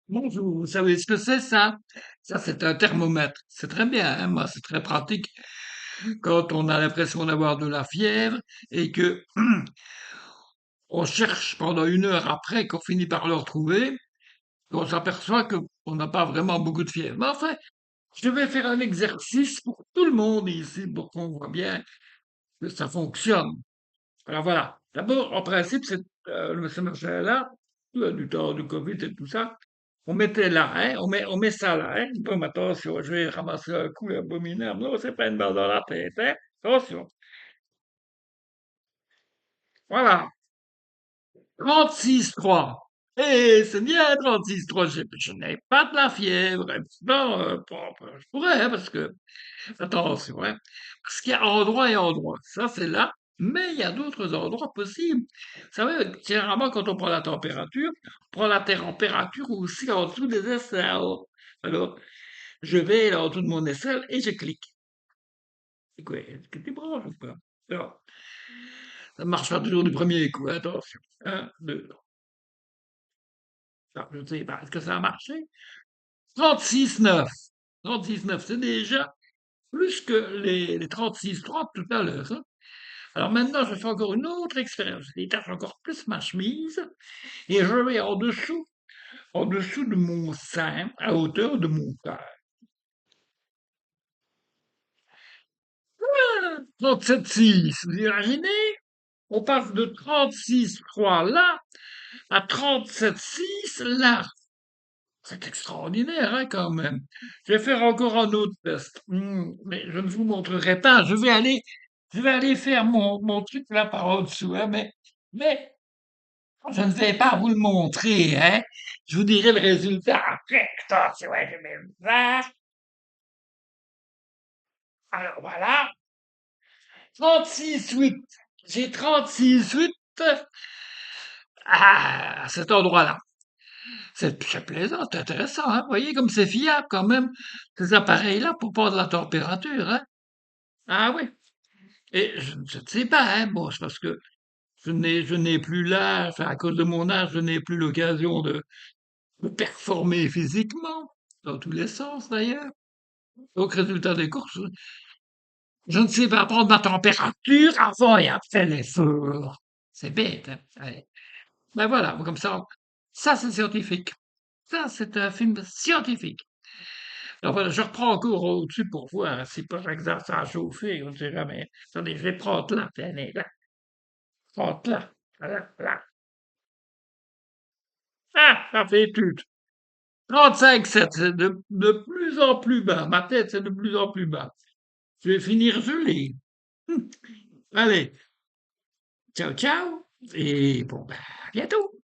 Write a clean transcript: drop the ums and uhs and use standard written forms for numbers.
Bonjour, vous savez ce que c'est ça? Ça, c'est un thermomètre. C'est très bien, hein, moi, c'est très pratique quand on a l'impression d'avoir de la fièvre et que on cherche pendant une heure après qu'on finit par le retrouver, on s'aperçoit qu'on n'a pas vraiment beaucoup de fièvre. Mais enfin, je vais faire un exercice pour tout le monde ici pour qu'on voit bien que ça fonctionne. Alors voilà. D'abord, en principe, ce machin-là, du temps du Covid et tout ça, on mettait là, hein, on met ça là, hein. Bon, attention, je vais ramasser un coup abominable. Non, c'est pas une balle dans la tête, hein. Attention. Voilà. 36,3. Eh, c'est bien 36,3. Je n'ai pas de la fièvre. Non, je pourrais, hein, parce que attention, hein, parce qu'il y a endroit et endroit. Ça, c'est là, mais il y a d'autres endroits possibles. Vous savez, généralement, quand on prend la température, on prend la température aussi en dessous des aisselles. Alors, je vais là en dessous de mon aisselle et je clique. C'est quoi? Est-ce que tu branches ou pas? Alors, ça ne marche pas toujours du premier coup, attention. Un, deux. Alors, je ne sais pas, est-ce que ça a marché? 36,9. 36,9, c'est déjà plus que les 36,3 tout à l'heure, hein. Alors maintenant, je fais encore une autre expérience. Je détache encore plus ma chemise et je vais en dessous de mon sein, à hauteur de mon cœur. 37,6, vous imaginez? On passe de 36,3 là à 37,6 là. C'est extraordinaire, hein, quand même. Je vais faire encore un autre test. Mais je ne vous montrerai pas. Je vais aller faire mon truc là par au-dessous, hein, mais je ne vais pas vous le montrer, hein. Je vous dirai le résultat après. Attention, ouais, je mets le vert. Alors voilà, 36,8. J'ai 36,8 à cet endroit-là. C'est plaisant, c'est intéressant, hein. Vous voyez comme c'est fiable quand même, ces appareils-là pour prendre la température, hein. Ah oui. Et je ne sais pas, hein. Bon, c'est parce que je n'ai plus l'âge, enfin, à cause de mon âge, je n'ai plus l'occasion de performer physiquement, dans tous les sens d'ailleurs. Donc, résultat des courses, je ne sais pas prendre ma température avant et après l'effort. C'est bête, hein. Ouais. Ben voilà, comme ça c'est scientifique. Ça, c'est un film scientifique. Alors voilà, je reprends encore au-dessus pour voir si par exemple ça a chauffé, on ne sait jamais. Attendez, je vais prendre là, tenez, là, prendre là, là, là. Ah, ça fait tout. 35,7, c'est de plus en plus bas. Ma tête, c'est de plus en plus bas. Je vais finir gelé. Allez, ciao, ciao, et bon, ben, à bientôt.